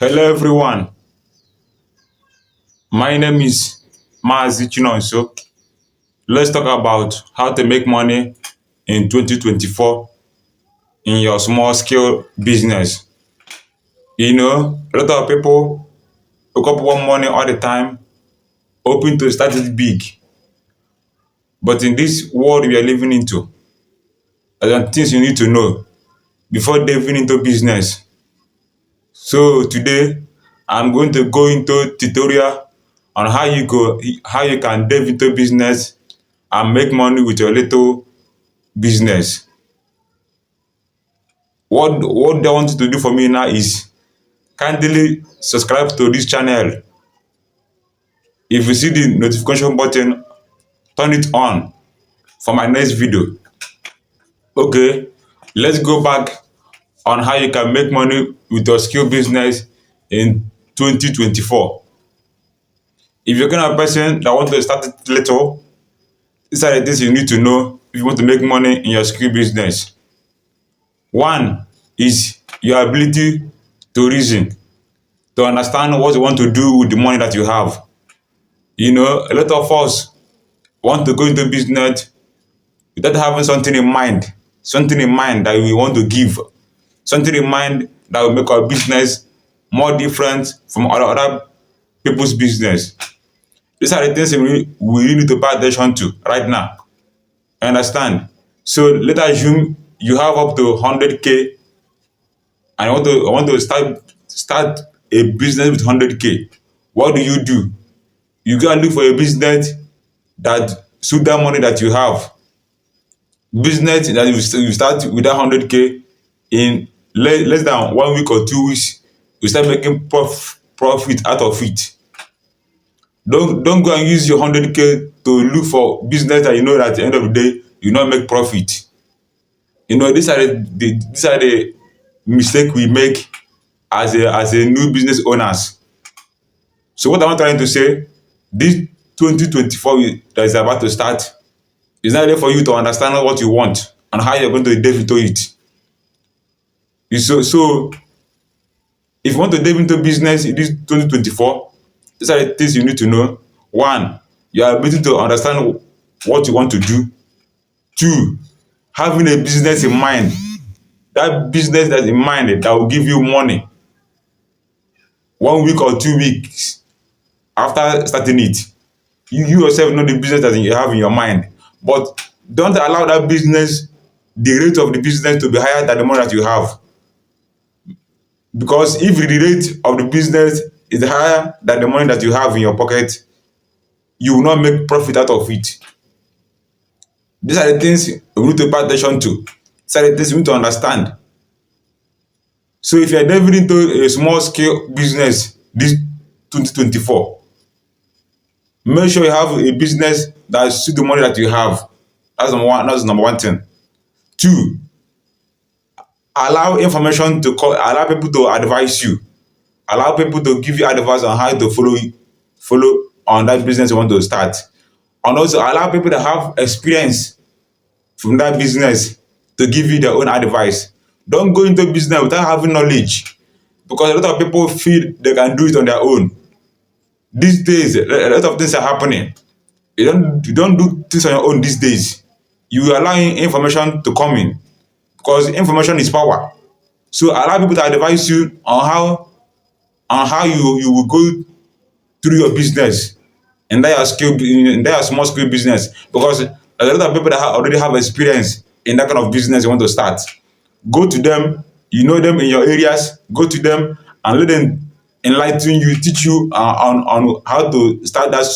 Hello everyone, my name is Maazi Chinonso. Let's talk about how to make money in 2024 in your small scale business. A lot of people wake up one morning all the time, hoping to start it big. But in this world we are living into, there are things you need to know before diving into business. So today, I'm going to go into tutorial on how you can dive into business and make money with your little business. What they want you to do for me now is kindly subscribe to this channel. If you see the notification button, turn it on for my next video. Okay, let's go back on how you can make money with your skill business in 2024. If you're kind of person that want to start it little, these are the things you need to know if you want to make money in your skill business. One is your ability to reason, to understand what you want to do with the money that you have. A lot of us want to go into business without having something in mind that we want to give, something in mind that will make our business more different from other people's business. These are the things we really need to pay attention to right now. Understand? So let's assume you have up to 100K and I want to start a business with 100K. What do? You gotta look for a business that suit that money that you have. Business that you start with that 100K in less than 1 week or 2 weeks, you start making profit out of it. Don't go and use your 100K to look for business that you know that at the end of the day you not make profit. These are the mistake we make as a new business owners. So what I'm trying to say, this 2024 that is about to start is not there for you to understand what you want and how you're going to delve into it. So if you want to delve into business in this 2024, these are the things you need to know. One, your ability to understand what you want to do. Two, having a business in mind. That business that's in mind that will give you money 1 week or 2 weeks after starting it. You yourself know the business that you have in your mind, but don't allow the rate of the business to be higher than the money that you have. Because if the rate of the business is higher than the money that you have in your pocket, you will not make profit out of it. These are the things we need to pay attention to. These are the things we need to understand. So if you're diving into a small scale business this 2024, make sure you have a business that suits the money that you have. That's number one thing. Two, allow people to advise you. Allow people to give you advice on how to follow on that business you want to start. And also allow people that have experience from that business to give you their own advice. Don't go into business without having knowledge, because a lot of people feel they can do it on their own. These days, a lot of things are happening. You don't do things on your own these days. You allow information to come in, because information is power. So allow people to advise you on how you will go through your business in that small scale business, because a lot of people that already have experience in that kind of business you want to start. Go to them, you know them in your areas. Go to them and let them enlighten you, teach you on how to start that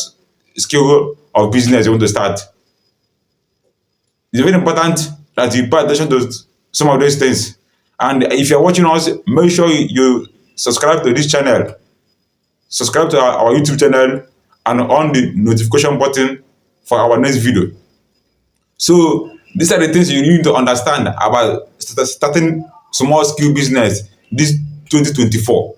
skill of business you want to start. It's very important that you pay attention to some of those things. And if you're watching us, make sure you subscribe to this channel, subscribe to our YouTube channel, and on the notification button for our next video. So these are the things you need to understand about starting small scale business this 2024.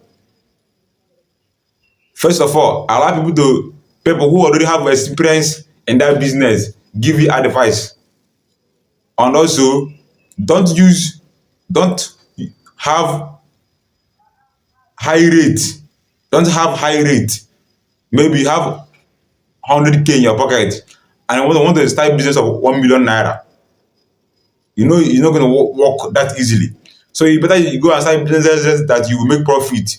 First of all, allow people who already have experience in that business give you advice. And also, don't have high rate. Don't have high rate. Maybe you have 100K in your pocket and you want to start business of 1 million naira. You know you're not going to work that easily. So you better you go and start businesses that you will make profit.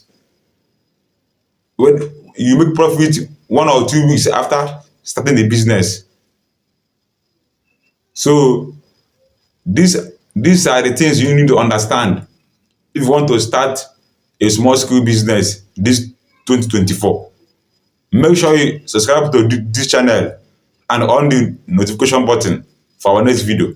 When you make profit 1 or 2 weeks after starting the business. So these are the things you need to understand if you want to start a small scale business this 2024. Make sure you subscribe to this channel and on the notification button for our next video.